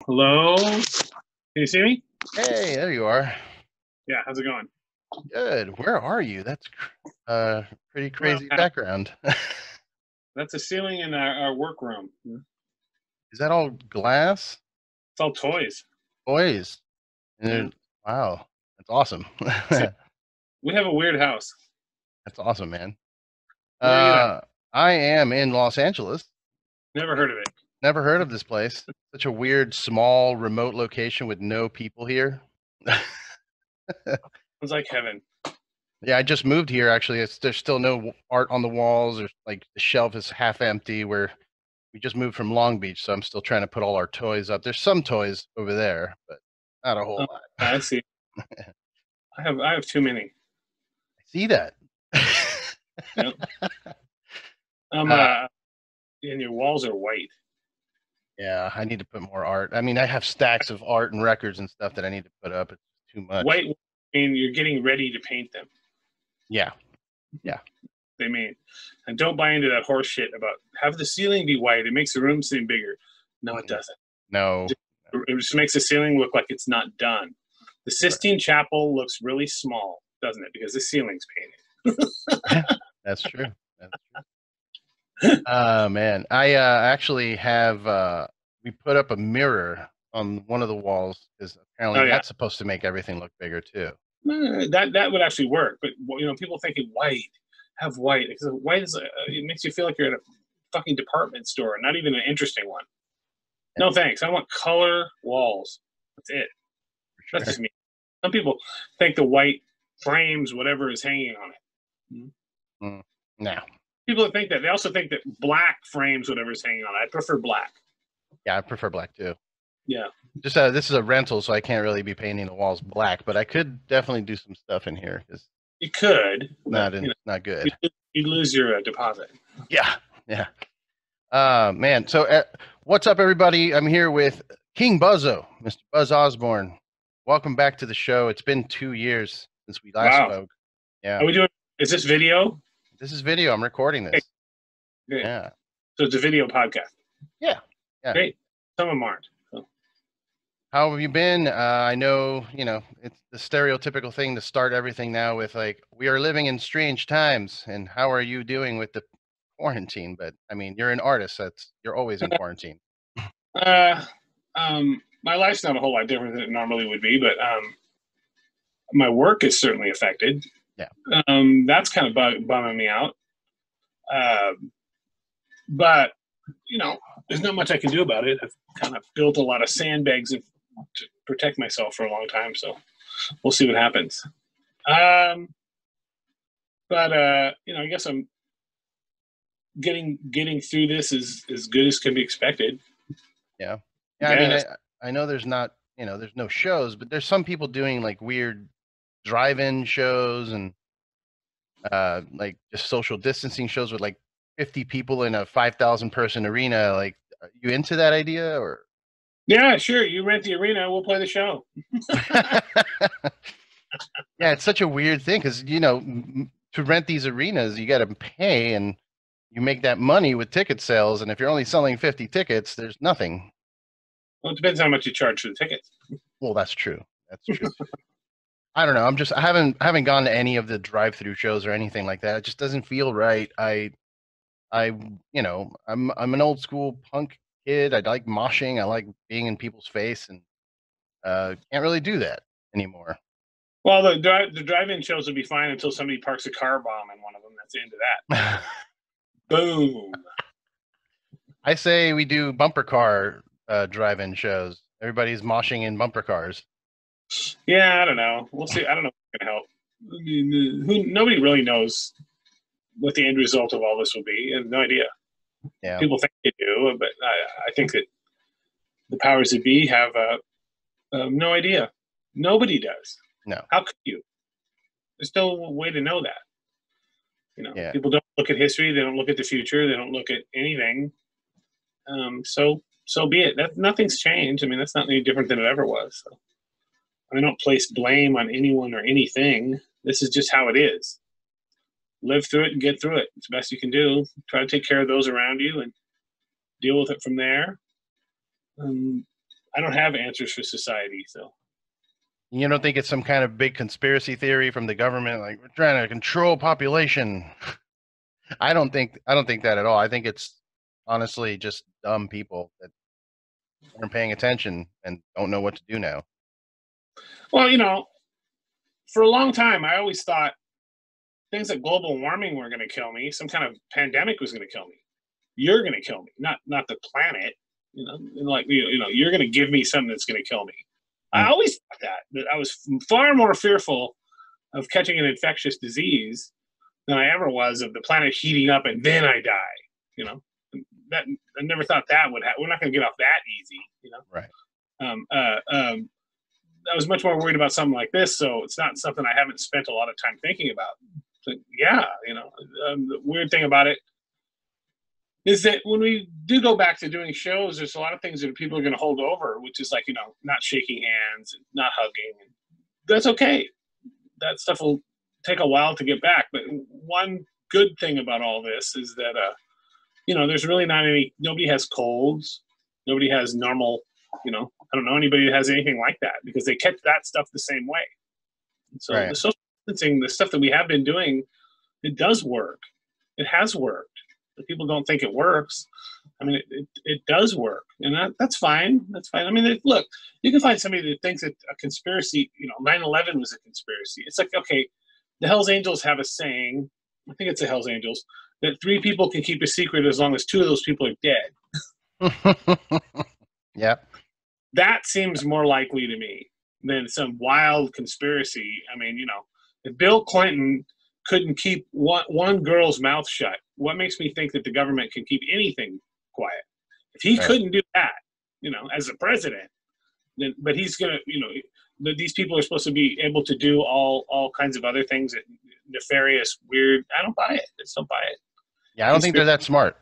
Hello? Can you see me? Hey, there you are. Yeah, how's it going? Good. Where are you? That's pretty Well, crazy background. that's the ceiling in our workroom. It's Is that all glass? all toys. Boys. Yeah. Wow. That's awesome. See, we have a weird house. That's awesome, man. Where are you at? Uh, I am in Los Angeles. Never heard of it. Never heard of this place. Such a weird, small, remote location with no people here. Sounds like heaven. Yeah, I just moved here actually. There's still no art on the walls, or like the shelf is half empty. We just moved from Long Beach, so I'm still trying to put all our toys up. There's some toys over there, but not a whole Oh, lot. I see. I have too many. I see that. Yeah. Um, uh, uh, and your walls are white. yeah, I need to put more art. I mean, I have stacks of art and records and stuff that I need to put up. It's too much. White, and you're getting ready to paint them. Yeah, yeah. They mean, and don't buy into that horse shit about have the ceiling be white. It makes the room seem bigger. No, it doesn't. No. It just makes the ceiling look like it's not done. The Sistine Chapel looks really small, doesn't it? Because the ceiling's painted. That's true. That's true. Man, I actually have we put up a mirror on one of the walls because apparently Oh yeah, that's supposed to make everything look bigger too. that would actually work. But people thinking white, have white. Because white is it makes you feel like you're at a fucking department store, not even an interesting one. Yeah, No thanks. I want color walls. That's it. for That's sure. just me. Some people think the white frames whatever is hanging on it. No. People that think that they also think that black frames whatever is hanging on it. I prefer black. Yeah, I prefer black too. Yeah. Just this is a rental, so I can't really be painting the walls black, but I could definitely do some stuff in here because You could, but not good. you'd lose your deposit. Yeah, yeah. Man. So, what's up, everybody? I'm here with King Buzzo, Mr. Buzz Osbourne. Welcome back to the show. It's been 2 years since we last Wow. spoke. Yeah. Are we doing? Is this video? This is video. I'm recording this. Great. Yeah. So it's a video podcast. Yeah. Yeah. Great. Some of them aren't. So. How have you been? I know, it's the stereotypical thing to start everything now with like, we are living in strange times, and how are you doing with the quarantine? But I mean, you're an artist. You're always in quarantine. Uh, my life's not a whole lot different than it normally would be, but my work is certainly affected. Yeah. That's kind of bumming me out. But there's not much I can do about it. I've kind of built a lot of sandbags to protect myself for a long time, so we'll see what happens. But I guess I'm getting through this as good as can be expected. Yeah. Yeah. I mean, I know there's not, there's no shows, but there's some people doing like weird drive-in shows and like just social distancing shows with like 50 people in a 5,000 person arena. Like, are you into that idea or? Yeah, sure. You rent the arena, we'll play the show. Yeah, it's such a weird thing because to rent these arenas, you got to pay, and you make that money with ticket sales. And if you're only selling 50 tickets, there's nothing. Well, it depends how much you charge for the tickets. Well, that's true. That's true. I don't know. I haven't gone to any of the drive-through shows or anything like that. It just doesn't feel right. I'm an old school punk kid. I like moshing. I like being in people's face, and can't really do that anymore. Well, the drive-in shows will be fine until somebody parks a car bomb in one of them. That's the end of that. Boom. I say we do bumper car drive-in shows. Everybody's moshing in bumper cars. Yeah, I don't know. We'll see. I don't know if it's gonna help. Nobody really knows what the end result of all this will be. I have no idea. Yeah. People think they do, but I think that the powers that be have no idea. Nobody does. No. How could you? There's no way to know that. Yeah. People don't look at history. They don't look at the future. They don't look at anything. So be it. Nothing's changed. I mean, that's not any different than it ever was. So I don't place blame on anyone or anything. This is just how it is. Live through it and get through it. It's the best you can do. Try to take care of those around you and deal with it from there. I don't have answers for society. So You don't think it's some kind of big conspiracy theory from the government, like we're trying to control population? I don't think that at all. I think it's honestly just dumb people that aren't paying attention and don't know what to do now. well, for a long time, I always thought things like global warming were going to kill me. Some kind of pandemic was going to kill me. You're going to kill me, not the planet. You're going to give me something that's going to kill me. I always thought that I was far more fearful of catching an infectious disease than I ever was of the planet heating up and then I die. That I never thought that would happen. We're not going to get off that easy. Right. I was much more worried about something like this, so it's not something I haven't spent a lot of time thinking about. But yeah, the weird thing about it is that when we do go back to doing shows, there's a lot of things that people are going to hold over, which is like, not shaking hands and not hugging. And that's okay. That stuff will take a while to get back. But one good thing about all this is that, there's really nobody has colds. Nobody has normal, I don't know anybody that has anything like that because they catch that stuff the same way. And so Right. The social distancing, the stuff that we have been doing, it does work. It has worked. But people don't think it works. I mean, it does work, and that's fine. That's fine. I mean, look, you can find somebody that thinks that a conspiracy, 9/11 was a conspiracy. It's like, okay, the Hells Angels have a saying. I think it's the Hells Angels that 3 people can keep a secret as long as 2 of those people are dead. Yeah. That seems more likely to me than some wild conspiracy. I mean, if Bill Clinton couldn't keep one girl's mouth shut, what makes me think that the government can keep anything quiet? If he Right. couldn't do that, as a president, then, but he's gonna, these people are supposed to be able to do all kinds of other things that nefarious, weird. I don't buy it. I just don't buy it. Yeah, I don't think they're that smart.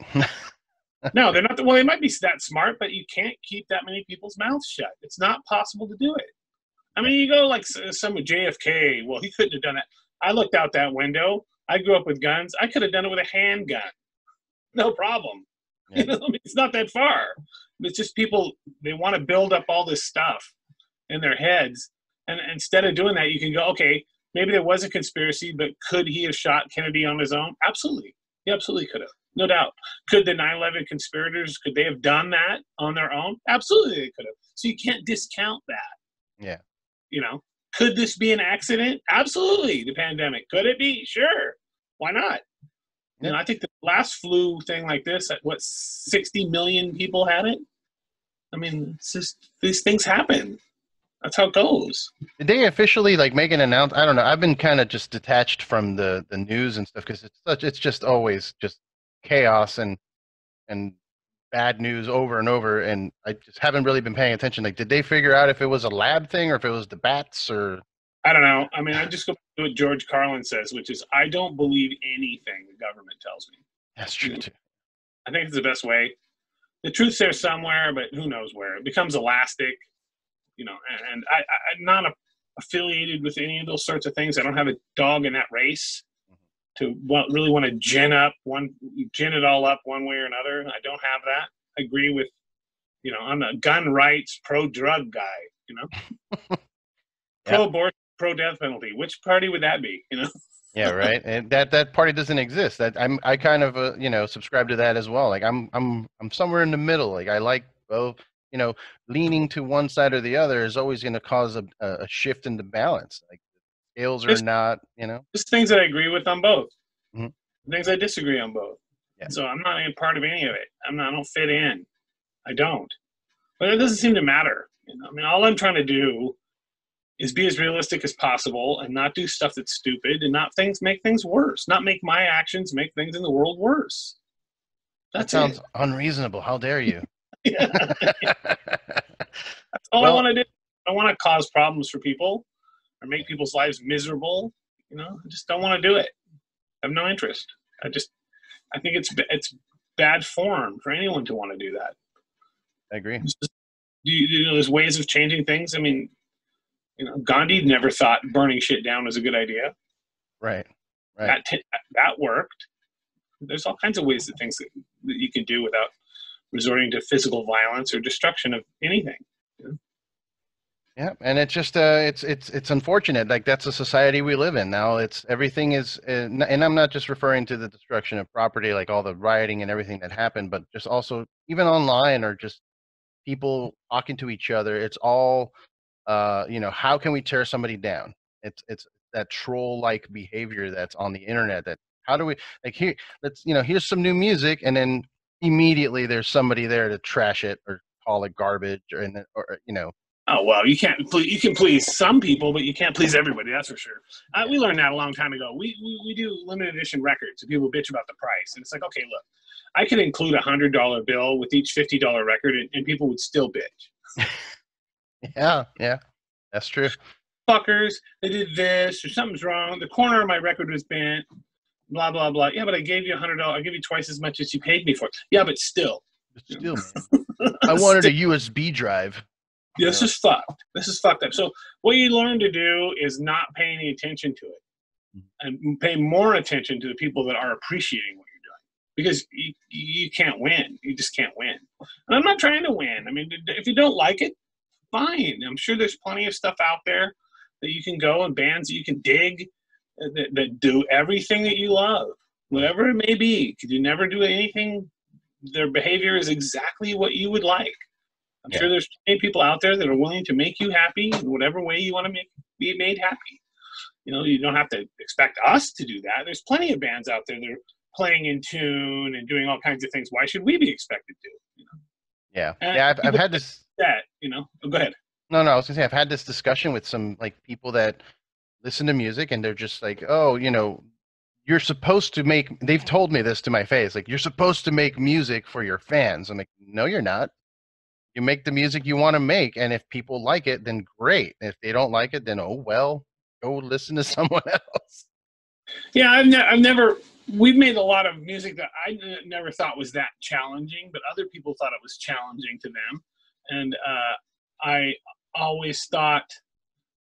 No, they're not. Well, they might be that smart, but you can't keep that many people's mouths shut. It's not possible to do it. I mean, you go like some with JFK. Well, he couldn't have done that. I looked out that window. I grew up with guns. I could have done it with a handgun. No problem. Yeah. It's not that far. It's just people, they want to build up all this stuff in their heads. And instead of doing that, you can go, okay, maybe there was a conspiracy, but could he have shot Kennedy on his own? Absolutely. He absolutely could have. No doubt. Could the 9/11 conspirators, could they have done that on their own? Absolutely they could have. So you can't discount that. Yeah. Could this be an accident? Absolutely. The pandemic. Could it be? Sure. Why not? Yeah. I think the last flu thing like this, 60 million people had it? I mean, it's just, these things happen. That's how it goes. Did they officially make an announcement? I don't know. I've been kind of just detached from the news and stuff because it's just always just chaos and bad news over and over, and I just haven't really been paying attention. Did they figure out if it was a lab thing or if it was the bats or? I don't know. I mean, I just go back to what George Carlin says, which is, I don't believe anything the government tells me. That's true too. I think it's the best way. The truth's there somewhere, but who knows where. It becomes elastic, and I'm not affiliated with any of those sorts of things. I don't have a dog in that race to really want to gin it all up one way or another. I don't have that. I agree with, I'm a gun rights, pro-drug guy, pro-abortion, pro-death penalty. Which party would that be, Yeah, right. And that party doesn't exist. I kind of subscribe to that as well. I'm somewhere in the middle. I like both. Leaning to one side or the other is always going to cause a shift in the balance. Scales are not. There's things that I agree with on both. Mm-hmm. Things I disagree on both. Yeah. So I'm not a part of any of it. I don't fit in. I don't. But it doesn't seem to matter. I mean, all I'm trying to do is be as realistic as possible and not do stuff that's stupid and not make things worse. Not make my actions make things in the world worse. That sounds unreasonable. How dare you? That's all I want to do. I don't want to cause problems for people or make people's lives miserable. I just don't want to do it. I have no interest. I think it's bad form for anyone to want to do that. I agree. There's ways of changing things. I mean, Gandhi never thought burning shit down was a good idea. Right. That worked. There's all kinds of ways that things that you can do without resorting to physical violence or destruction of anything. Yeah, and it's just it's unfortunate. Like that's a society we live in now. It's everything is, and I'm not just referring to the destruction of property, like all the rioting and everything that happened, but just also even online or just people talking to each other. It's all, how can we tear somebody down? It's that troll like behavior that's on the internet. That how do we like here? Let's here's some new music, and then immediately there's somebody there to trash it or call it garbage, or. Oh well, you can please some people, but you can't please everybody. That's for sure. We learned that a long time ago. We do limited edition records, and people bitch about the price, and it's like, okay, look, I could include $100 bill with each $50 record, and people would still bitch. Yeah, that's true. Fuckers, they did this, or something's wrong. The corner of my record was bent. Blah blah blah. Yeah, but I gave you $100. I give you twice as much as you paid me for it. Yeah, but still, Still, man. I wanted a USB drive. This is fucked. This is fucked up. So what you learn to do is not pay any attention to it, and pay more attention to the people that are appreciating what you're doing, because you can't win. You just can't win. And I'm not trying to win. I mean, if you don't like it, fine. I'm sure there's plenty of stuff out there that you can go, and bands that you can dig that do everything that you love, whatever it may be. Could you never do anything? Their behavior is exactly what you would like. I'm sure there's plenty of people out there that are willing to make you happy in whatever way you want to be made happy. You don't have to expect us to do that. There's plenty of bands out there that are playing in tune and doing all kinds of things. Why should we be expected to? Yeah. Yeah, I've had this. Go ahead. No, I was gonna say I've had this discussion with some like people that listen to music, and they're just like, oh, you're supposed to make. They've told me this to my face, like you're supposed to make music for your fans. I'm like, no, you're not. You make the music you want to make, and if people like it, then great. If they don't like it, then oh well, go listen to someone else. Yeah, I've never. We've made a lot of music that I never thought was that challenging, but other people thought it was challenging to them, and I always thought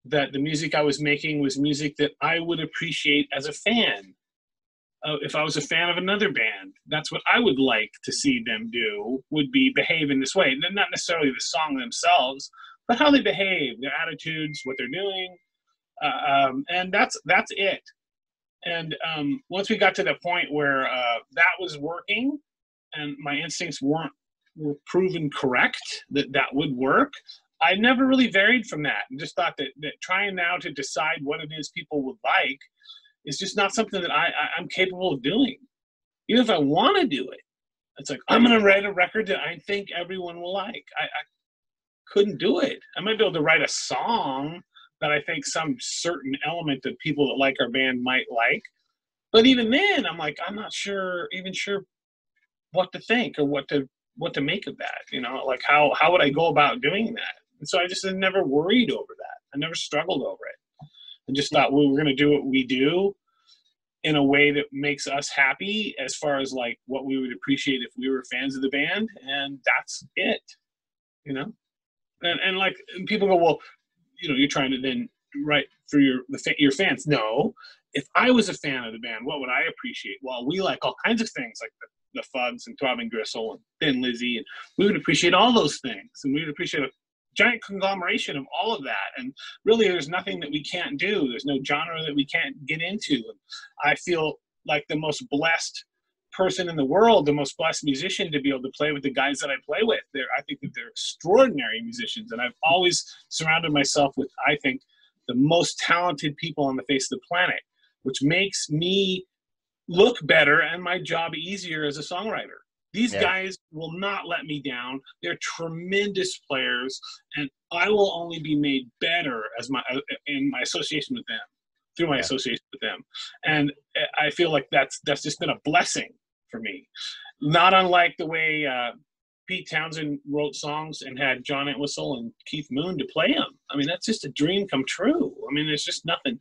that the music I was making was music that I would appreciate as a fan. If I was a fan of another band, that's what I would like to see them do, would be behave in this way. And not necessarily the song themselves, but how they behave, their attitudes, what they're doing. And that's it. And once we got to the point where that was working and my instincts were proven correct, that would work, I never really varied from that, and just thought that trying now to decide what it is people would like is just not something that I'm capable of doing. Even if I want to do it, it's like, I'm going to write a record that I think everyone will like. I couldn't do it. I might be able to write a song that I think some certain element of people that like our band might like. But even then, I'm like, I'm not sure what to think or what to make of that. Like how would I go about doing that? And so I just never worried over that. I never struggled over it. I just thought we were going to do what we do in a way that makes us happy, as far as like what we would appreciate if we were fans of the band, and that's it. And like, and people go, well, you're trying to then write for your fans. No, if I was a fan of the band, what would I appreciate? Well, we like all kinds of things, like the Fugs and Throbbing Gristle and Thin Lizzy, and we would appreciate all those things, and we would appreciate a giant conglomeration of all of that. And really, there's nothing that we can't do. There's no genre that we can't get into. And I feel like the most blessed person in the world, the most blessed musician, to be able to play with the guys that I play with. I think that they're extraordinary musicians, and I've always surrounded myself with, I think, the most talented people on the face of the planet, which makes me look better and my job easier as a songwriter. These guys will not let me down. They're tremendous players, and I will only be made better in my association with them, through my association with them. And I feel like that's just been a blessing for me. Not unlike the way Pete Townsend wrote songs and had John Entwistle and Keith Moon to play them. I mean, that's just a dream come true. I mean, there's just nothing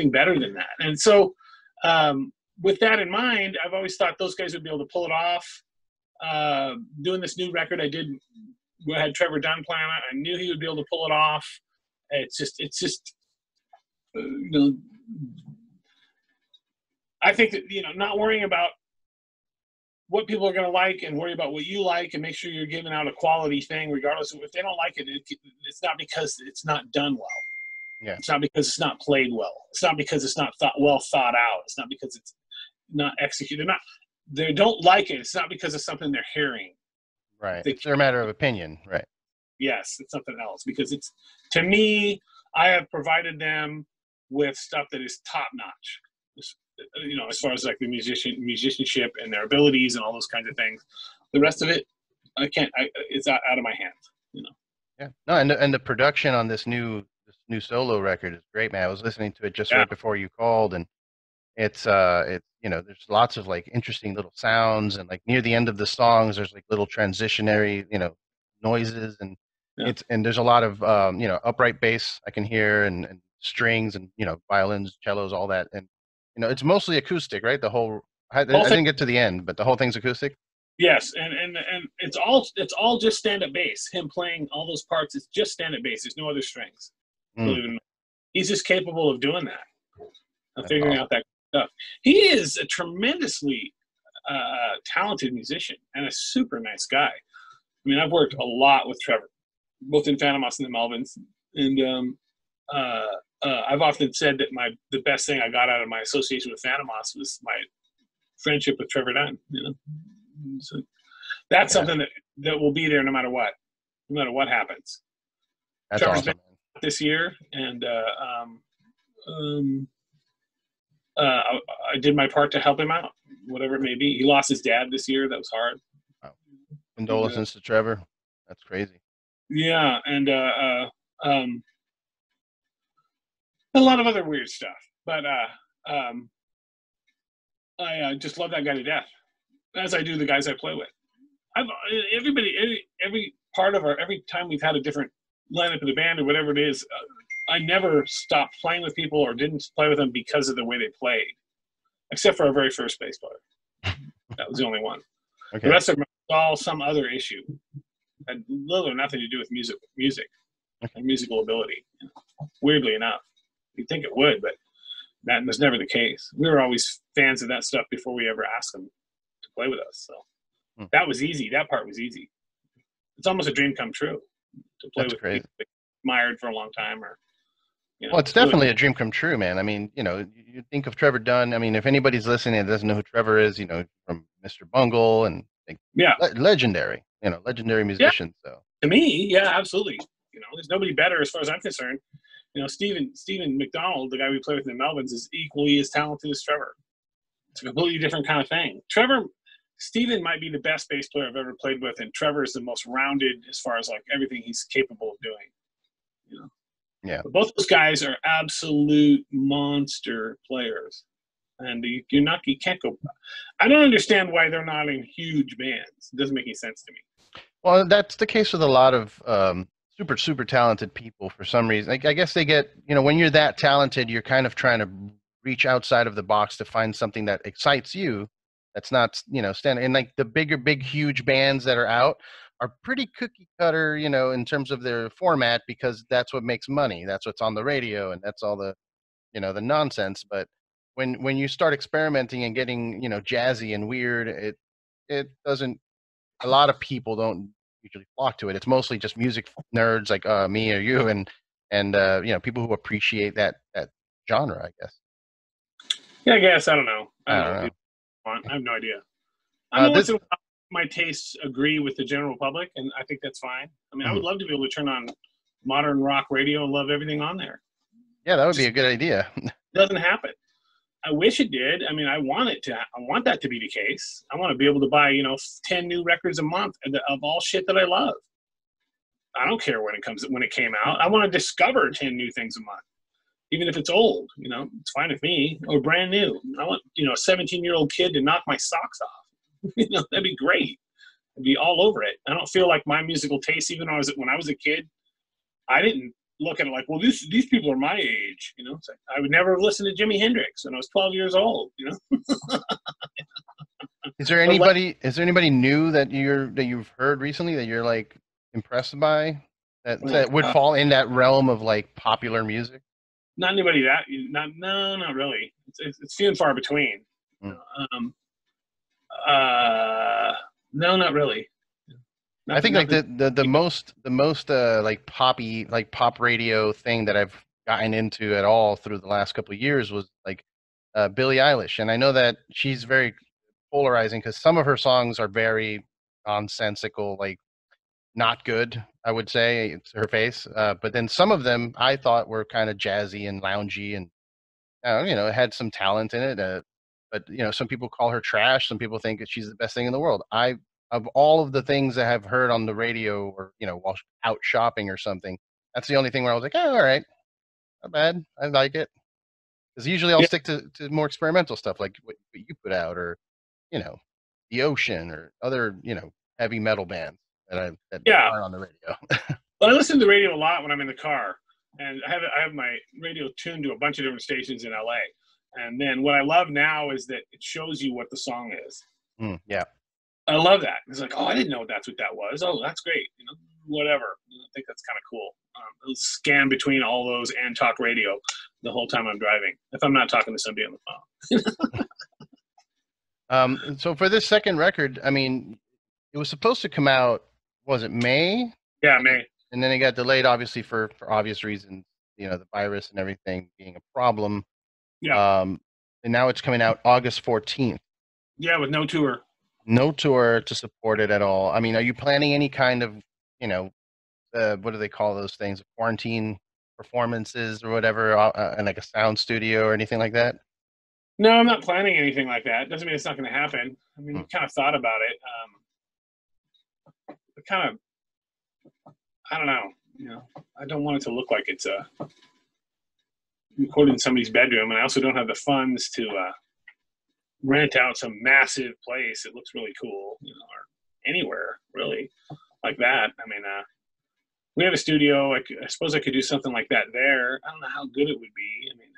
better than that. And so, with that in mind, I've always thought those guys would be able to pull it off. Doing this new record, I had Trevor Dunn playing it. I knew he would be able to pull it off. It's just, I think that, not worrying about what people are going to like and worry about what you like and make sure you're giving out a quality thing, regardless of if they don't like it. It's not because it's not done well. Yeah. It's not because it's not played well. It's not because it's not well thought out. It's not because it's not executed. They don't like it. It's not because of something they're hearing. Right. It's a matter of opinion. Right. Yes, it's something else, because it's, to me, I have provided them with stuff that is top notch. You know, as far as like the musicianship and their abilities and all those kinds of things. The rest of it, I can't. It's out of my hands. You know. Yeah. No, and the production on this new solo record is great, man. I was listening to it just right before you called, and it's you know, there's lots of like interesting little sounds, and like near the end of the songs, there's like little transitionary, you know, noises, and there's a lot of you know, upright bass I can hear, and strings, and you know, violins, cellos, all that, and you know, it's mostly acoustic, right? The whole I didn't get to the end, but the whole thing's acoustic. Yes, and it's all just stand-up bass. Him playing all those parts, it's just stand-up bass. There's no other strings. He's just capable of doing that, of figuring out that stuff. He is a tremendously talented musician and a super nice guy. I mean, I've worked a lot with Trevor, both in Phantom Moss and the Melvins, and I've often said that the best thing I got out of my association with Phantom Moss was my friendship with Trevor Dunn. You know, so that's something that will be there no matter what happens. That's Trevor's awesome, been this year, and I did my part to help him out, whatever it may be. He lost his dad this year. That was hard. Wow. Condolences to Trevor. That's crazy. Yeah, and a lot of other weird stuff. But I just love that guy to death, as I do the guys I play with. Every part of every time we've had a different lineup of the band or whatever it is, I never stopped playing with people or didn't play with them because of the way they played, except for our very first bass player. That was the only one. Okay. The rest of them was all some other issue. Had little or nothing to do with music and musical ability. Weirdly enough, you'd think it would, but that was never the case. We were always fans of that stuff before we ever asked them to play with us. So that was easy. That part was easy. It's almost a dream come true to play with people that admired for a long time, or you know, well, it's definitely a dream come true, man. I mean, you know, you think of Trevor Dunn. I mean, if anybody's listening and doesn't know who Trevor is, you know, from Mr. Bungle and legendary, you know, legendary musician. Yeah. So to me, yeah, absolutely. You know, there's nobody better as far as I'm concerned. You know, Stephen McDonald, the guy we play with in the Melvins, is equally as talented as Trevor. It's a completely different kind of thing. Stephen might be the best bass player I've ever played with, and Trevor is the most rounded as far as like everything he's capable of doing. You know. Yeah. But both those guys are absolute monster players, and you can't go. I don't understand why they're not in huge bands. It doesn't make any sense to me. Well, that's the case with a lot of super talented people for some reason. Like, I guess they get, you know, when you're that talented, you're kind of trying to reach outside of the box to find something that excites you. That's not, you know, standing. And like the big, huge bands that are out are pretty cookie cutter, you know, in terms of their format, because that's what makes money. That's what's on the radio, and that's all the, you know, the nonsense. But when you start experimenting and getting, you know, jazzy and weird, it doesn't. A lot of people don't usually flock to it. It's mostly just music nerds like me or you, and you know, people who appreciate that genre, I guess. Yeah, I guess. I don't know. I don't know. I have no idea. I know once in a while my tastes agree with the general public, and I think that's fine. I mean, I would love to be able to turn on modern rock radio and love everything on there. Yeah, that would be a good idea. It doesn't happen. I wish it did. I mean, I want that to be the case. I want to be able to buy, you know, 10 new records a month of all shit that I love. I don't care when it came out. I want to discover 10 new things a month, even if it's old. You know, it's fine with me, or brand new. I want, you know, a 17-year-old kid to knock my socks off. You know, that'd be great. I'd be all over it. I don't feel like my musical taste, even when I was a kid, I didn't look at it like, well, these people are my age. You know, it's like, I would never listen to Jimi Hendrix when I was 12 years old. You know. Is there anybody new that you've heard recently that you're like impressed by that would fall in that realm of like popular music? Not anybody not really. It's few and far between. No, not really. I think like Nothing. the most like poppy, like pop radio thing that I've gotten into at all through the last couple of years was like Billie Eilish, and I know that she's very polarizing because some of her songs are very nonsensical, like not good, I would say, to her face. But then some of them I thought were kind of jazzy and loungy, and it had some talent in it. But some people call her trash. Some people think that she's the best thing in the world. Of all of the things I have heard on the radio or while out shopping or something, that's the only thing where I was like, oh, all right, not bad. I like it. Because usually I'll Yeah, stick to more experimental stuff like what you put out, or you know, the Ocean, or other heavy metal bands that yeah. aren't on the radio. Well, I listen to the radio a lot when I'm in the car, and I have my radio tuned to a bunch of different stations in LA. And then what I love now is that it shows you what the song is. Yeah. I love that. It's like, oh, I didn't know that's what that was. Oh, that's great. Whatever. I think that's kind of cool. I'll scan between all those and talk radio the whole time I'm driving if I'm not talking to somebody on the phone. So for this second record, I mean, it was supposed to come out, was it May? Yeah, May. And then it got delayed, obviously for obvious reasons, the virus and everything being a problem. Yeah. And now it's coming out August 14th. Yeah, with no tour. No tour to support it at all. I mean, are you planning any kind of, what do they call those things? Quarantine performances or whatever, in like a sound studio or anything like that? No, I'm not planning anything like that. Doesn't mean it's not going to happen. I mean, we kind of thought about it. Kind of, I don't know. I don't want it to look like it's recorded in somebody's bedroom, and I also don't have the funds to rent out some massive place. It looks really cool, or anywhere really like that. I mean, we have a studio. I suppose I could do something like that there. I don't know how good it would be. I mean,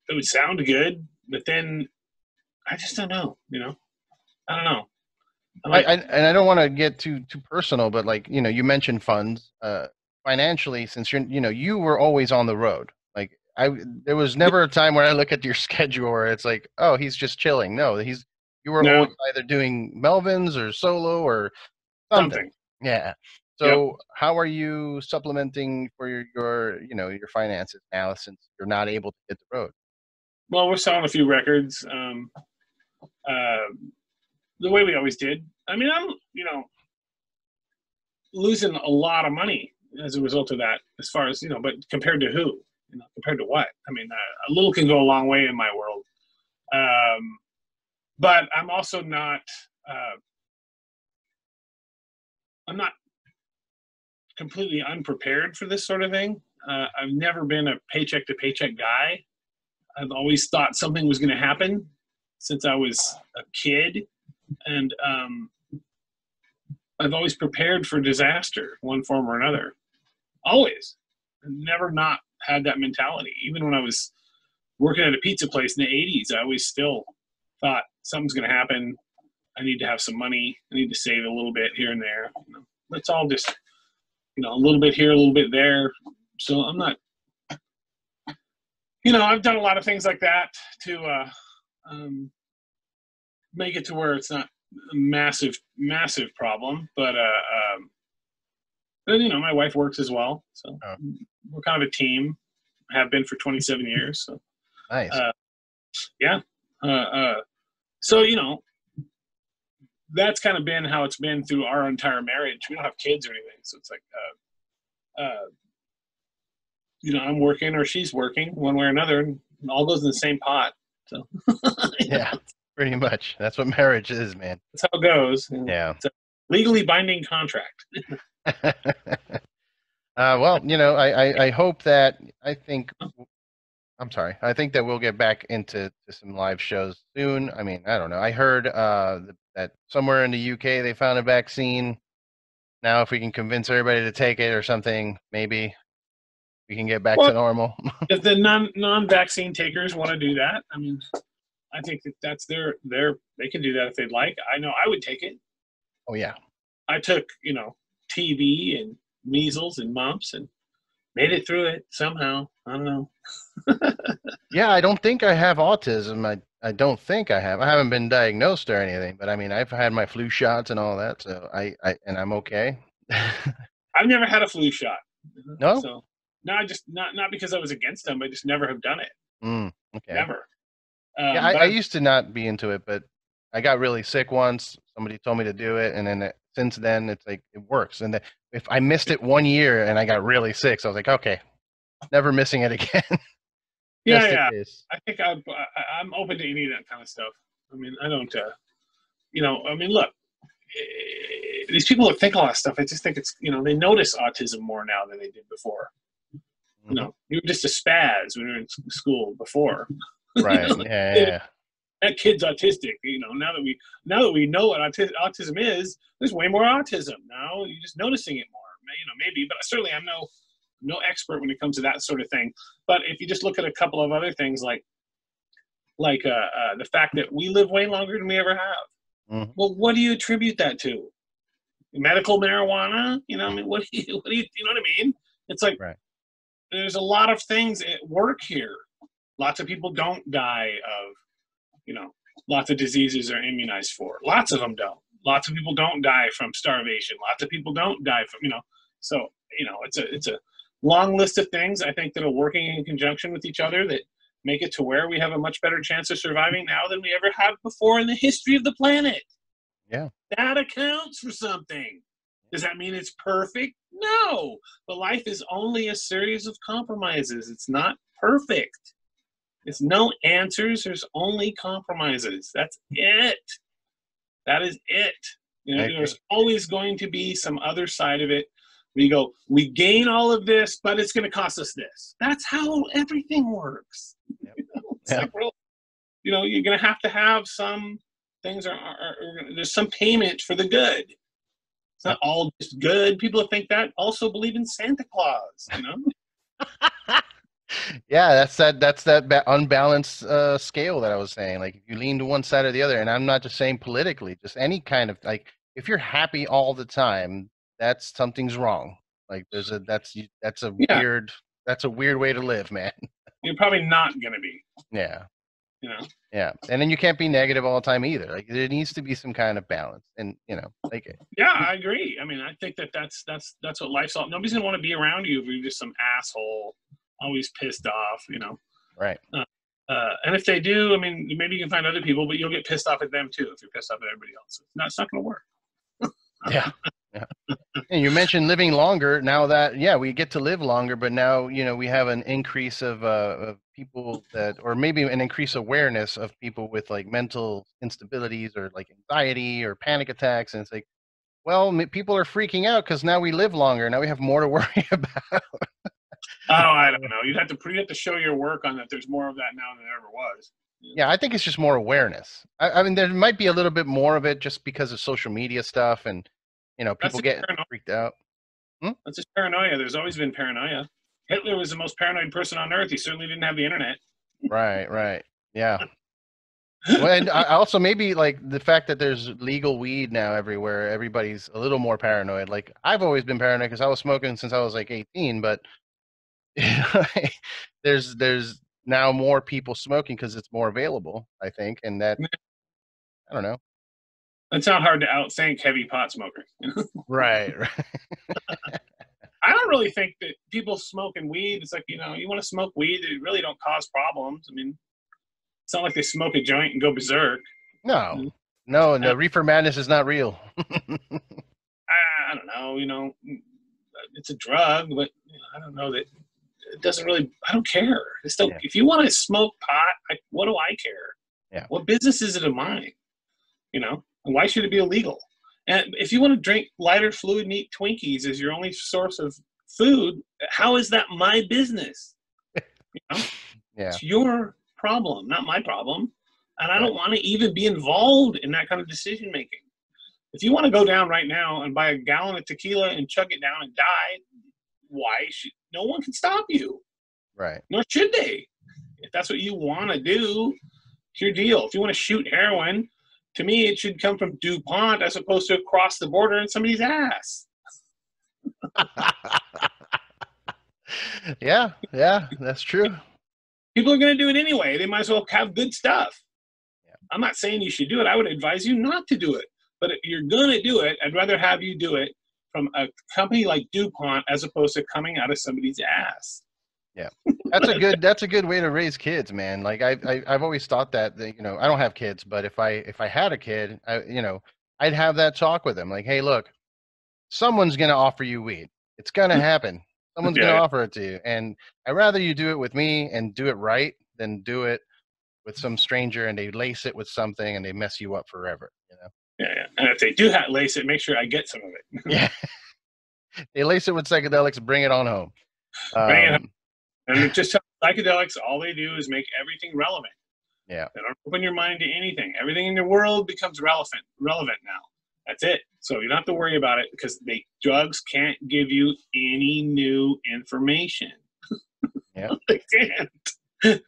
it would sound good, but then I just don't know. I don't know. And I don't want to get too personal, but like you mentioned funds. Financially, since you were always on the road. Like there was never a time where I look at your schedule where it's like, oh, he's just chilling. No, you were always either doing Melvins or solo or something. Yeah. So how are you supplementing for your finances now since you're not able to hit the road? Well, we're selling a few records. The way we always did. I mean, I'm losing a lot of money as a result of that, as far as but compared to who? Compared to what? I mean, a little can go a long way in my world. But I'm also not. I'm not completely unprepared for this sort of thing. I've never been a paycheck to paycheck guy. I've always thought something was going to happen since I was a kid, and I've always prepared for disaster, one form or another. Always. I've never not had that mentality. Even when I was working at a pizza place in the 80s, I always still thought something's going to happen. I need to have some money. I need to save a little bit here and there. It's all just, a little bit here, a little bit there. So I'm not, I've done a lot of things like that to make it to where it's not a massive problem. But my wife works as well, so we're kind of a team. Have been for 27 years. So nice. Yeah. So that's kind of been how it's been through our entire marriage. We don't have kids or anything, so it's like I'm working or she's working one way or another, and it all goes in the same pot. So yeah, pretty much. That's what marriage is, man. That's how it goes. Yeah. It's a legally binding contract. Well, I hope that I think that we'll get back into some live shows soon. I mean, I don't know. I heard that somewhere in the UK they found a vaccine. Now, if we can convince everybody to take it or something, maybe we can get back to normal. If the non-vaccine takers want to do that, I mean, I think that's they can do that if they'd like. I know I would take it. Oh yeah. I took TB and measles and mumps, and Made it through it somehow. I don't know. Yeah, I don't think I have autism. I don't think I have. I haven't been diagnosed or anything, but I mean, I've had my flu shots and all that, so and I'm okay. I've never had a flu shot. No? So no, I just not because I was against them. I just never have done it. Okay. Never. Yeah, I used to not be into it, but I got really sick once. Somebody told me to do it, and then since then, it's like it works. And if I missed it 1 year and I got really sick, so I was like, okay, never missing it again. Just in yeah. case. I think I'm open to any of that kind of stuff. I mean, I don't. I mean, look, these people that think all that stuff. I just think it's they notice autism more now than they did before. Mm-hmm. You were just a spaz when you were in school before. Right. Yeah. That kid's autistic. Now that we know what autism is, there's way more autism now. You're just noticing it more. Maybe, but certainly I'm no expert when it comes to that sort of thing. But if you just look at a couple of other things, like the fact that we live way longer than we ever have. Mm-hmm. Well, what do you attribute that to? Medical marijuana? I mean, what do you know what I mean? It's like there's a lot of things at work here. Lots of people don't die of lots of diseases are immunized for. Lots of them don't. Lots of people don't die from starvation. Lots of people don't die from, so, it's a long list of things I think that are working in conjunction with each other that make it to where we have a much better chance of surviving now than we ever have before in the history of the planet. Yeah. That accounts for something. Does that mean it's perfect? No. But life is only a series of compromises. It's not perfect. There's no answers. There's only compromises. That's it. That is it. There's always going to be some other side of it. We go, we gain all of this, but it's going to cost us this. That's how everything works. Yep. Like, you're going to have some things there's some payment for the good. It's not all just good. People that think that also believe in Santa Claus, Yeah, that's that unbalanced scale that I was saying. Like if you lean to one side or the other, and I'm not just saying politically, just any kind of like if you're happy all the time, that's something's wrong. Like that's a weird way to live, man. You're probably not gonna be. Yeah. Yeah. And then you can't be negative all the time either. Like there needs to be some kind of balance. And like yeah, I agree. I mean, I think that's what life's all. Nobody's gonna want to be around you if you're just some asshole, always pissed off, Right. And if they do, I mean, maybe you can find other people, but you'll get pissed off at them too if you're pissed off at everybody else. It's not going to work. Yeah. And you mentioned living longer. Now that we get to live longer, but now we have an increase of people or maybe an increased awareness of people with like mental instabilities or like anxiety or panic attacks, and it's like, well, people are freaking out because now we live longer. Now we have more to worry about. Oh, I don't know. You'd have to show your work on that. There's more of that now than there ever was. Yeah, I think it's just more awareness. I mean, there might be a little bit more of it just because of social media stuff and, people get freaked out. That's just paranoia. There's always been paranoia. Hitler was the most paranoid person on earth. He certainly didn't have the internet. Right. Yeah. Well, and I also maybe like the fact that there's legal weed now everywhere, everybody's a little more paranoid. Like I've always been paranoid because I was smoking since I was like 18, but there's now more people smoking because it's more available, I think, and that I don't know. It's not hard to outthink heavy pot smokers. Right. I don't really think that people smoking weed. It's like you want to smoke weed. They really don't cause problems. I mean, it's not like they smoke a joint and go berserk. No, the reefer madness is not real. I don't know. It's a drug, but I don't know that. It doesn't really. I don't care. If you want to smoke pot, what do I care? Yeah. What business is it of mine? Why should it be illegal? And if you want to drink lighter fluid and eat Twinkies as your only source of food, how is that my business? Yeah. It's your problem, not my problem. And I don't want to even be involved in that kind of decision making. If you want to go down right now and buy a gallon of tequila and chug it down and die, no one can stop you. Right. Nor should they. If that's what you want to do, it's your deal. If you want to shoot heroin, to me, it should come from DuPont as opposed to across the border in somebody's ass. Yeah, yeah, that's true. People are going to do it anyway. They might as well have good stuff. Yeah. I'm not saying you should do it. I would advise you not to do it. But if you're going to do it, I'd rather have you do it from a company like DuPont as opposed to coming out of somebody's ass. Yeah. That's a good way to raise kids, man. Like I've always thought that, you know, I don't have kids, but if I had a kid, I'd have that talk with them. Like, hey, look, someone's gonna offer you weed. It's gonna happen. Someone's gonna Yeah, offer it to you. And I'd rather you do it with me and do it right than do it with some stranger and they lace it with something and they mess you up forever, you know? yeah. And if they do lace it, make sure I get some of it. Yeah. They lace it with psychedelics, bring it on home. Bring it home. Um, And just psychedelics, all they do is make everything relevant. yeah. They don't open your mind to anything. Everything in the world becomes relevant now. That's it. So you don't have to worry about it because drugs can't give you any new information. Yeah. They can't.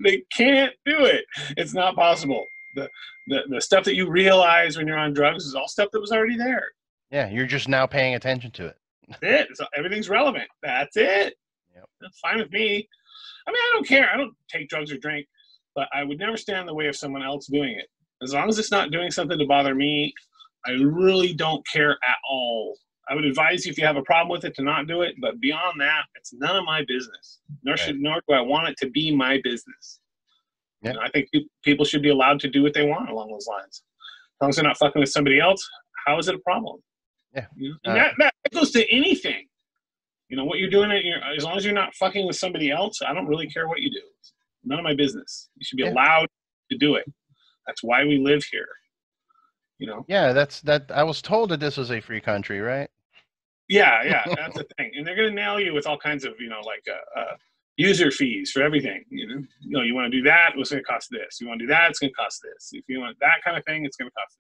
They can't do it. It's not possible. The stuff that you realize when you're on drugs is all stuff that was already there. Yeah. You're just now paying attention to it. That's it. So everything's relevant. That's it. Yep. That's fine with me. I mean, I don't care. I don't take drugs or drink, but I would never stand in the way of someone else doing it. As long as it's not doing something to bother me, I really don't care at all. I would advise you if you have a problem with it to not do it, but beyond that, it's none of my business. Nor do I want it to be my business. Yeah. You know, I think people should be allowed to do what they want along those lines. As long as they're not fucking with somebody else, how is it a problem? Yeah. You know? And that goes to anything. You know, what you're doing, as long as you're not fucking with somebody else, I don't really care what you do. It's none of my business. You should be allowed to do it. That's why we live here. You know? Yeah, I was told that this was a free country, right? Yeah, that's the thing. And they're going to nail you with all kinds of, user fees for everything. You want to do that, it's going to cost this. You want to do that, it's going to cost this. If you want that kind of thing, it's going to cost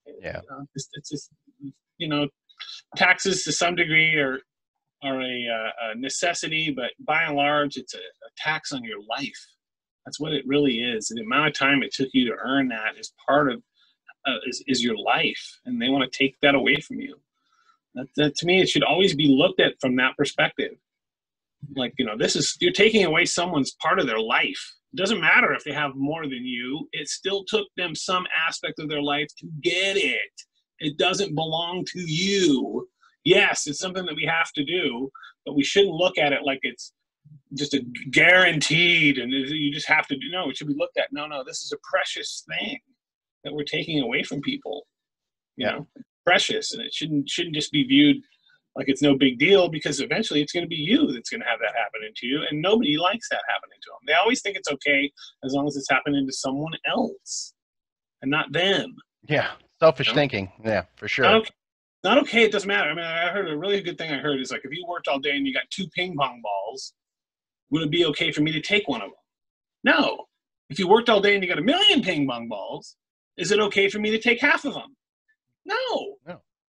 this. Yeah. It's just, taxes to some degree are a necessity, but by and large, it's a tax on your life. That's what it really is. And the amount of time it took you to earn that is part of is your life, and they want to take that away from you. That to me, it should always be looked at from that perspective. Like, you're taking away someone's part of their life. It doesn't matter if they have more than you. It still took them some aspect of their life to get it. It doesn't belong to you. Yes, it's something that we have to do, but we shouldn't look at it like it's just a guaranteed and you just have to do. No, it should be looked at. No, this is a precious thing that we're taking away from people. Precious, and it shouldn't just be viewed like it's no big deal, because eventually it's going to be you that's going to have that happening to you, and nobody likes that happening to them. They always think it's okay as long as it's happening to someone else and not them. Yeah, selfish thinking. Yeah, for sure. Not okay. It doesn't matter. I mean, I heard a really good thing I heard is like, if you worked all day and you got 2 ping pong balls, would it be okay for me to take one of them? No. If you worked all day and you got 1 million ping pong balls, is it okay for me to take half of them? No.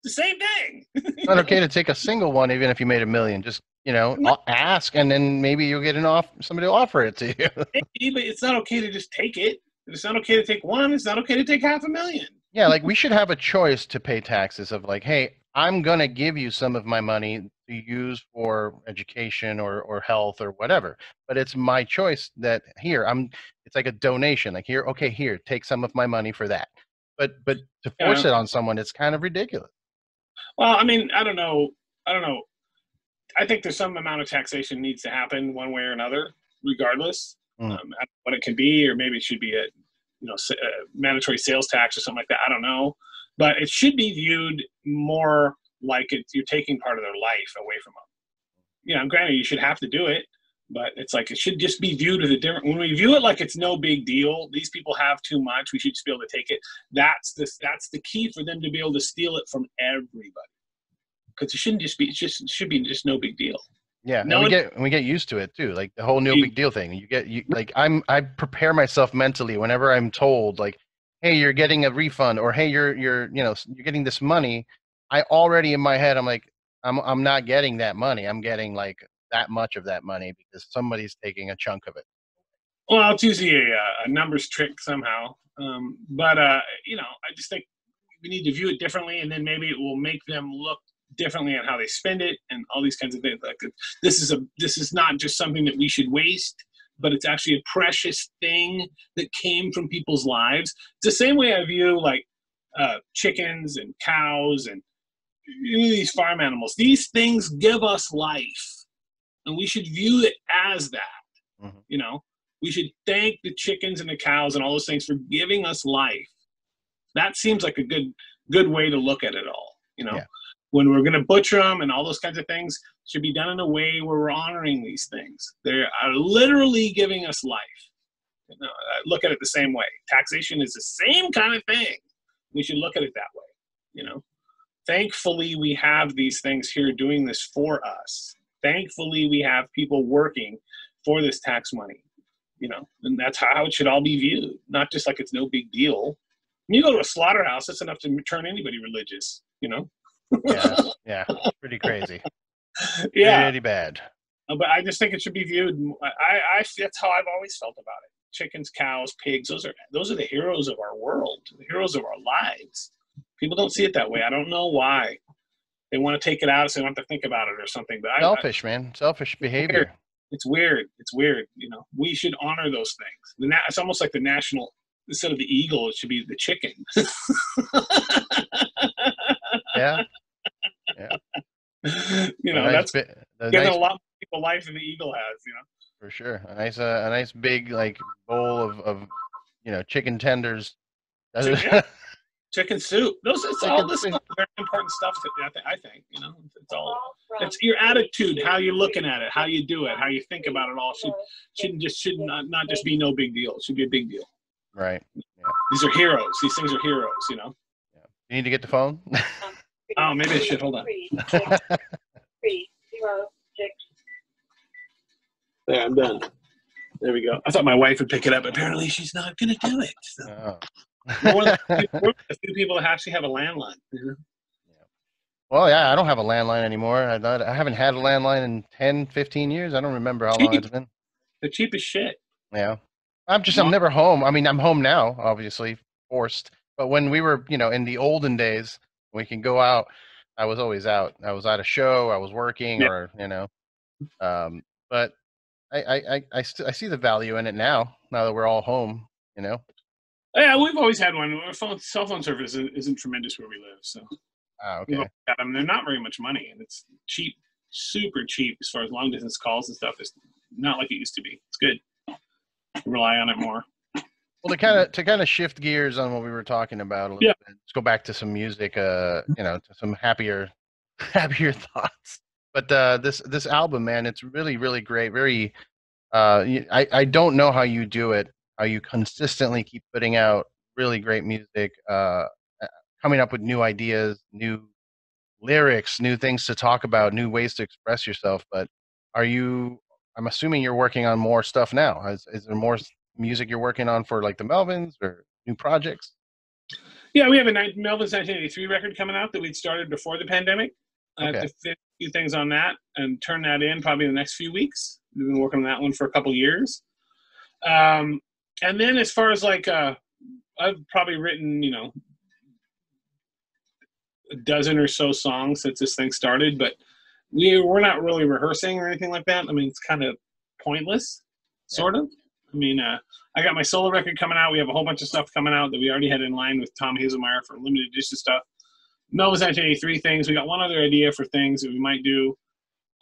It's the same thing. It's not okay to take a single one, even if you made 1 million. Just, I'll ask, and then maybe you'll get somebody will offer it to you. Maybe, but it's not okay to just take it. If it's not okay to take one, it's not okay to take 500,000. Yeah, like we should have a choice to pay taxes of like, hey, I'm going to give you some of my money to use for education or health or whatever. But it's my choice that it's like a donation. Like here, okay, here, take some of my money for that. But to force it on someone, it's kind of ridiculous. Well, I mean, I don't know. I think there's some amount of taxation needs to happen one way or another, regardless. What it can be, or maybe it should be a mandatory sales tax or something like that. I don't know, but it should be viewed more like you're taking part of their life away from them. Granted, you should have to do it, but it's like it should just be viewed as a different. When we view it like it's no big deal, these people have too much, we should just be able to take it. That's the key for them to be able to steal it from everybody, because it shouldn't just be. It should be just no big deal. Yeah, and we get used to it too. Like the whole no big deal thing. I prepare myself mentally whenever I'm told like, hey, you're getting a refund, or hey, you're getting this money. I already in my head I'm like, I'm not getting that money. I'm getting like that much of that money because somebody's taking a chunk of it. Well, it's usually a numbers trick somehow. But I just think we need to view it differently, and then maybe it will make them look differently on how they spend it and all these kinds of things. Like this is not just something that we should waste, but it's actually a precious thing that came from people's lives. It's the same way I view like chickens and cows and these farm animals. These things give us life, and we should view it as that. Mm-hmm. You know, we should thank the chickens and the cows and all those things for giving us life. That seems like a good way to look at it all. You know, when we're going to butcher them and all those kinds of things, should be done in a way where we're honoring these things. They are literally giving us life. You know, I look at it the same way. Taxation is the same kind of thing. We should look at it that way. You know, thankfully we have these things here doing this for us. Thankfully we have people working for this tax money. You know, and that's how it should all be viewed. Not just like it's no big deal. When you go to a slaughterhouse, that's enough to turn anybody religious, you know? Yeah, pretty crazy. Yeah. Pretty bad. But I just think it should be viewed. That's how I've always felt about it. Chickens, cows, pigs, those are the heroes of our world, the heroes of our lives. People don't see it that way. I don't know why. They want to take it out so they don't have to think about it or something. But selfish, man. Selfish behavior. It's weird. You know, we should honor those things. It's almost like the national, instead of the eagle, it should be the chicken. Yeah. You know, that's giving a lot more people life than the eagle has, you know. For sure. A nice big like bowl of you know, chicken tenders. Chicken soup. It's all this stuff, very important stuff I think, you know. It's your attitude, how you're looking at it, how you do it, how you think about it all should not just be no big deal. It should be a big deal. Right. Yeah. These are heroes. These things are heroes, you know. Yeah. You need to get the phone? Oh, maybe I should. Hold on. 306. There, I'm done. There we go. I thought my wife would pick it up. Apparently, she's not going to do it. So. Oh. We're one of the few people that actually have a landline. You know? Yeah. Well, yeah, I don't have a landline anymore. I haven't had a landline in 10, 15 years. I don't remember how long it's been. They're cheap as shit. Yeah. I'm never home. I mean, I'm home now, obviously, forced. But when we were, you know, in the olden days, we can go out, I was always out. I was at a show, I was working, or, you know. But I see the value in it now that we're all home, you know. Yeah, we've always had one. Our cell phone service isn't tremendous where we live, so. Okay. Got them. They're not very much money, and it's cheap, super cheap as far as long distance calls and stuff. It's not like it used to be. It's good. Rely on it more. Well, to kind of shift gears on what we were talking about a little bit. Let's go back to some music. You know, to some happier thoughts. But this album, man, it's really, really great. Very. I don't know how you do it. How you consistently keep putting out really great music, coming up with new ideas, new lyrics, new things to talk about, new ways to express yourself. But I'm assuming you're working on more stuff now. Is there more music you're working on for like the Melvins or new projects? Yeah, we have a Melvins 1983 record coming out that we'd started before the pandemic. I have to fit a few things on that and turn that in probably in the next few weeks. We've been working on that one for a couple years. And then as far as like, I've probably written, you know, a dozen or so songs since this thing started, but we're not really rehearsing or anything like that. I mean, it's kind of pointless, sort of. I mean, I got my solo record coming out. We have a whole bunch of stuff coming out that we already had in line with Tom Hazelmeyer for limited edition stuff. Melvins 1983 things. We got one other idea for things that we might do.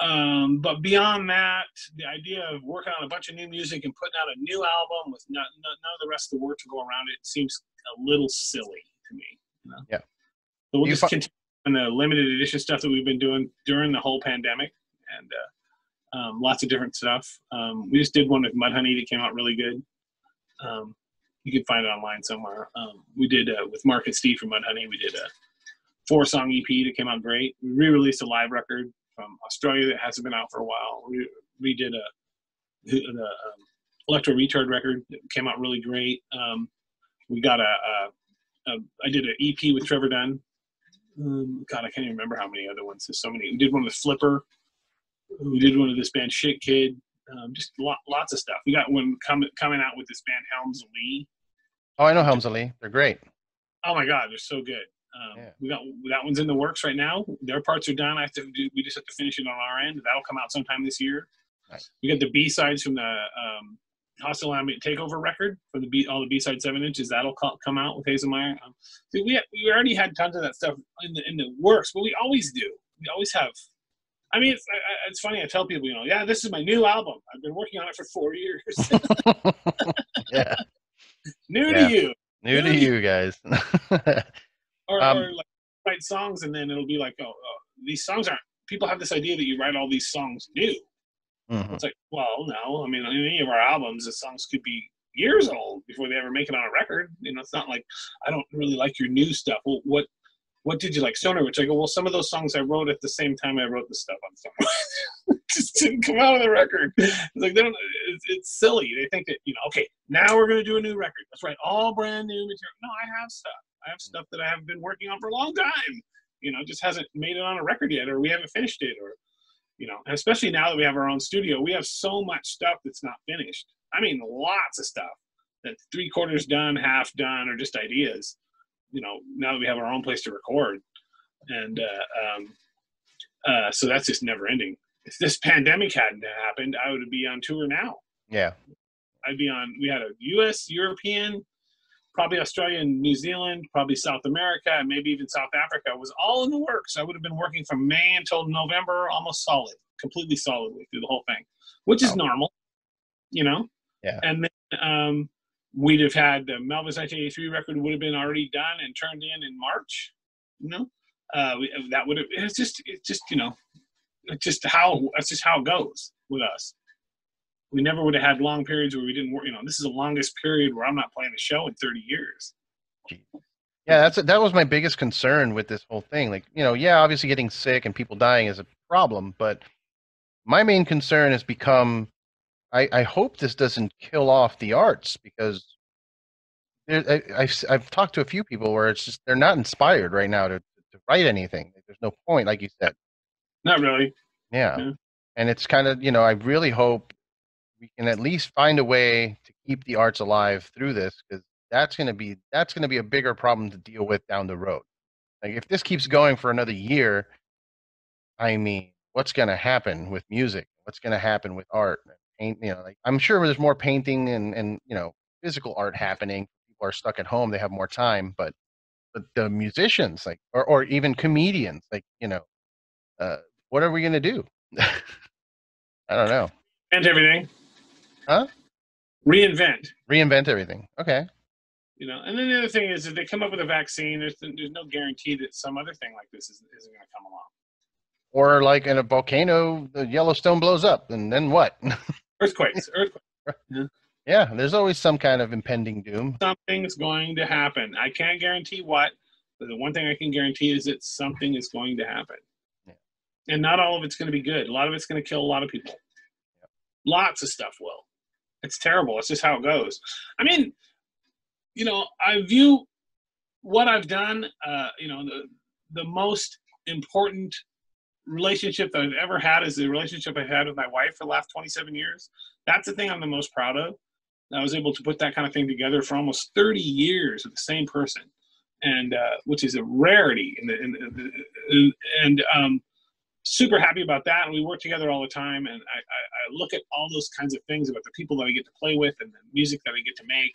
But beyond that, the idea of working on a bunch of new music and putting out a new album with none of the rest of the work to go around it seems a little silly to me. You know? Yeah. So we'll just continue on the limited edition stuff that we've been doing during the whole pandemic, and lots of different stuff. We just did one with Mudhoney that came out really good. You can find it online somewhere. We did with Mark and Steve from Mudhoney. We did a 4-song EP that came out great. We re-released a live record from Australia that hasn't been out for a while. We did an Electro Retard record that came out really great. We got I did an EP with Trevor Dunn. God, I can't even remember how many other ones. There's so many. We did one with Flipper. We did one with this band Shit Kid. Just lots of stuff. We got one coming out with this band Helms Lee. Oh, I know Helms Lee. They're great. Oh my God, they're so good. Yeah. We got that one's in the works right now. Their parts are done. We just have to finish it on our end. That'll come out sometime this year. Nice. We got the B-sides from the Hostile Ambient Takeover record for all the B-side 7-inches. That'll come out with Hazelmeyer. We already had tons of that stuff in the works, but we always do. We always have. I mean, it's funny. I tell people, yeah, this is my new album. I've been working on it for 4 years. Yeah. New to you. New to you guys. or like write songs, and then it'll be like, oh, these songs aren't. People have this idea that you write all these songs new. Mm-hmm. It's like, well, no. I mean, on any of our albums, the songs could be years old before they ever make it on a record. It's not like I don't really like your new stuff. Well, what did you like? Stoner, which I go, well, some of those songs I wrote at the same time I wrote the stuff on Stoner. It just didn't come out of the record. It's like it's silly. They think that, okay, now we're gonna do a new record. Let's write all brand new material. No, I have stuff. I have stuff that I have been working on for a long time. Just hasn't made it on a record yet, or we haven't finished it, or and especially now that we have our own studio, we have so much stuff that's not finished. I mean, lots of stuff that's 3/4 done, half done, or just ideas. Now that we have our own place to record, and so that's just never ending. If this pandemic hadn't happened, I would be on tour now. Yeah, I'd be on. We had a U.S., European, probably Australia and New Zealand, probably South America, and maybe even South Africa. It was all in the works. I would have been working from May until November, almost completely solidly through the whole thing, which is normal, Yeah. And then we'd have had the Melvins 1983 record would have been already done and turned in March. That would have. It's just that's just how it goes with us. We never would have had long periods where we didn't work. This is the longest period where I'm not playing a show in 30 years. Yeah, that was my biggest concern with this whole thing. Like, obviously getting sick and people dying is a problem, but my main concern has become, I hope this doesn't kill off the arts, because I've talked to a few people where it's just they're not inspired right now to write anything. There's no point, like you said. Not really. Yeah. And it's kind of, I really hope we can at least find a way to keep the arts alive through this, because that's going to be a bigger problem to deal with down the road. Like, if this keeps going for another year, I mean, what's going to happen with music? What's going to happen with art? Paint, like, I'm sure there's more painting and physical art happening. People are stuck at home; they have more time. But the musicians, like, or even comedians, like, what are we going to do? I don't know. And everything. Huh? Reinvent everything. Okay. And then the other thing is, if they come up with a vaccine, there's no guarantee that some other thing like this isn't going to come along. Or like in a volcano, the Yellowstone blows up, and then what? Earthquakes. Yeah, there's always some kind of impending doom. Something's going to happen. I can't guarantee what, but the one thing I can guarantee is that something is going to happen. Yeah. And not all of it's going to be good. A lot of it's going to kill a lot of people. Yeah. Lots of stuff will. It's terrible. It's just how it goes. I mean, I view what I've done, the most important relationship that I've ever had is the relationship I've had with my wife for the last 27 years. That's the thing I'm the most proud of. I was able to put that kind of thing together for almost 30 years with the same person, and which is a rarity. And super happy about that. And we work together all the time. And I look at all those kinds of things about the people that I get to play with and the music that I get to make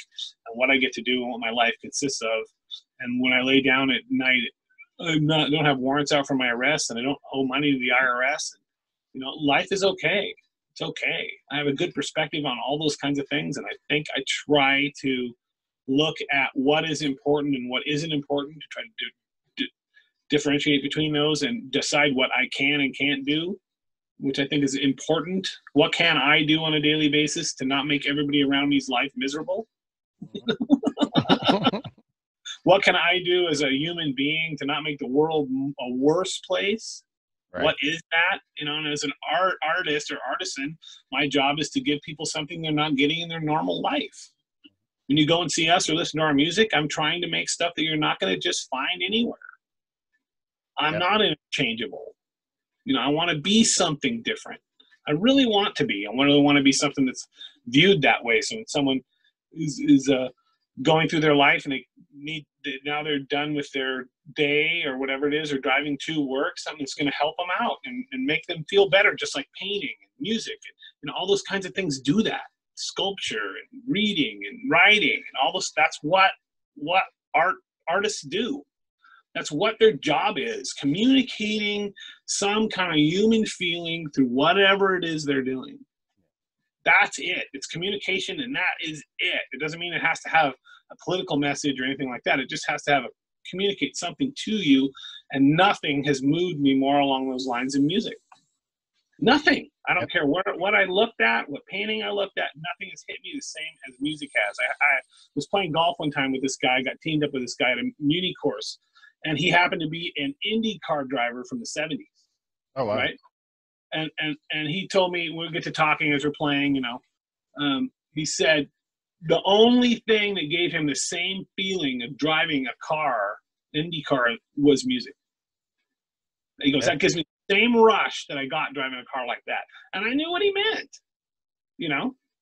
and what I get to do and what my life consists of. And when I lay down at night, I don't have warrants out for my arrest, and I don't owe money to the IRS. And, life is okay. It's okay. I have a good perspective on all those kinds of things, and I think I try to look at what is important and what isn't important to try to differentiate between those and decide what I can and can't do, which I think is important. What can I do on a daily basis to not make everybody around me's life miserable? What can I do as a human being to not make the world a worse place? Right. What is that? And as an artist or artisan, my job is to give people something they're not getting in their normal life. When you go and see us or listen to our music, I'm trying to make stuff that you're not going to just find anywhere. I'm not interchangeable. I want to be something different. I really want to be. I really want to be something that's viewed that way. So when someone is going through their life and now they're done with their day or whatever it is, or driving to work, something that's going to help them out and make them feel better, just like painting and music and all those kinds of things do that. Sculpture and reading and writing and all this, that's what artists do. That's what their job is, communicating some kind of human feeling through whatever it is they're doing. That's it. It's communication, and that is it. It doesn't mean it has to have a political message or anything like that. It just has to communicate something to you, and nothing has moved me more along those lines in music. Nothing. I don't care what I looked at, what painting I looked at, nothing has hit me the same as music has. I was playing golf one time with this guy, got teamed up with this guy at a muni course, and he happened to be an Indy car driver from the 70s. Oh, wow. Right? And he told me, we'll get to talking as we're playing, he said the only thing that gave him the same feeling of driving a car, Indy car, was music. He goes, that gives me the same rush that I got driving a car like that. And I knew what he meant.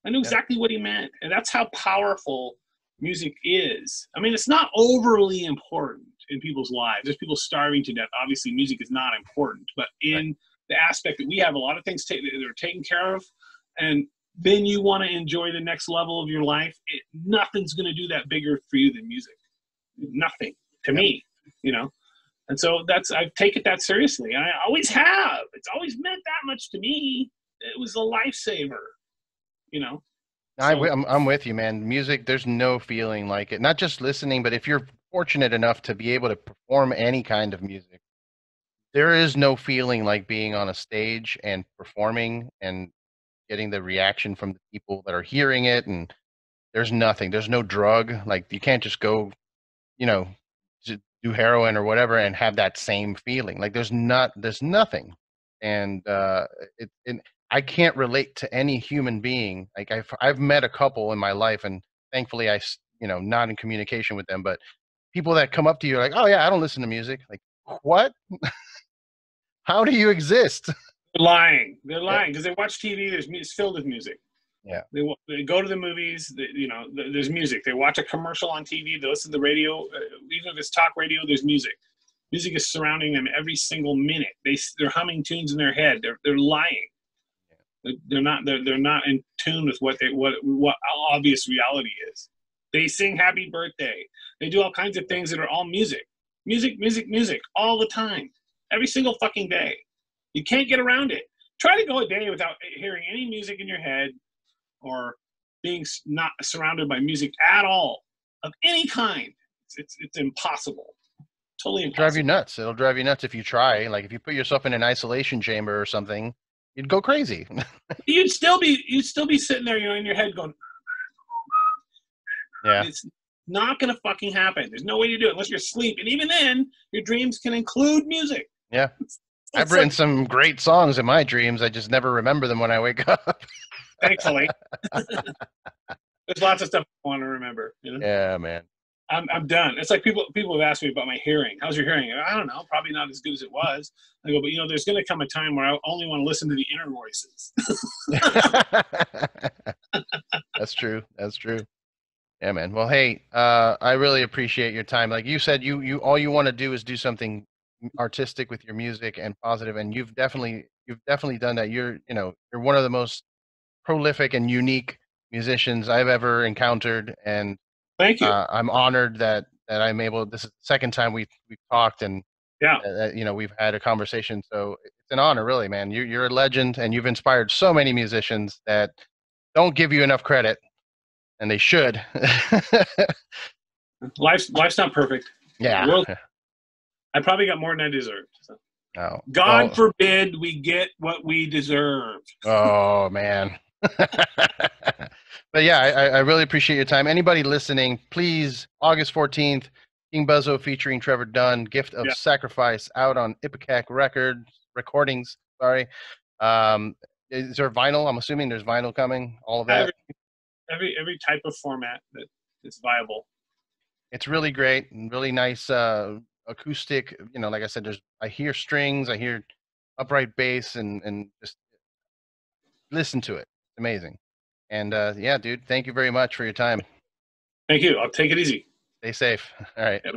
I knew exactly what he meant. And that's how powerful music is. I mean, it's not overly important in people's lives. There's people starving to death. Obviously, music is not important. But in the aspect that we have a lot of things that are taken care of, and then you want to enjoy the next level of your life, nothing's going to do that bigger for you than music. Nothing, to me, And so I take it that seriously. And I always have. It's always meant that much to me. It was a lifesaver, I'm with you, man. Music, there's no feeling like it. Not just listening, but if you're fortunate enough to be able to perform any kind of music, there is no feeling like being on a stage and performing and getting the reaction from the people that are hearing it. And there's nothing. There's no drug. Like, you can't just go, to do heroin or whatever and have that same feeling. Like, there's nothing. And I can't relate to any human being. Like, I've met a couple in my life, and thankfully not in communication with them, but people that come up to you like, oh yeah, I don't listen to music. Like, what? How do you exist? They're lying because they watch TV. It's filled with music. Yeah. They go to the movies. There's music. They watch a commercial on TV. They listen to the radio. Even if it's talk radio, there's music. Music is surrounding them every single minute. They're humming tunes in their head. They're lying. They're not in tune with what obvious reality is. They sing happy birthday. They do all kinds of things that are all music all the time, every single fucking day. You can't get around it. Try to go a day without hearing any music in your head or being not surrounded by music at all of any kind. It's impossible. Totally impossible. Drive you nuts. It'll drive you nuts if you try. Like, if you put yourself in an isolation chamber or something, you'd go crazy. You'd still be sitting there, in your head going, yeah. It's not going to fucking happen. There's no way to do it unless you're asleep. And even then, your dreams can include music. Yeah. I've written some great songs in my dreams. I just never remember them when I wake up. Thankfully. There's lots of stuff I want to remember. Yeah, man. I'm done. It's like people have asked me about my hearing. How's your hearing? I don't know. Probably not as good as it was. I go, but there's going to come a time where I only want to listen to the inner voices. That's true. Yeah, man. Well, hey, I really appreciate your time. Like you said, you all you want to do is do something artistic with your music and positive, and you've definitely done that. You're one of the most prolific and unique musicians I've ever encountered, and thank you. I'm honored that I'm able. This is the second time we've talked, and we've had a conversation. So it's an honor, really, man. You're a legend, and you've inspired so many musicians that don't give you enough credit, and they should. Life's not perfect. Yeah. I probably got more than I deserved. So. Oh. God forbid we get what we deserve. Oh, man. But yeah, I really appreciate your time. Anybody listening, please, August 14th, King Buzzo featuring Trevor Dunn, Gift of Sacrifice, out on Ipecac Recordings. Sorry. Is there vinyl? I'm assuming there's vinyl coming. All of that. Every type of format that is viable. It's really great and really nice acoustic. Like I said, I hear strings, I hear upright bass, and just listen to it. It's amazing. And yeah, dude, thank you very much for your time. Thank you. I'll take it easy. Stay safe. All right. Yep.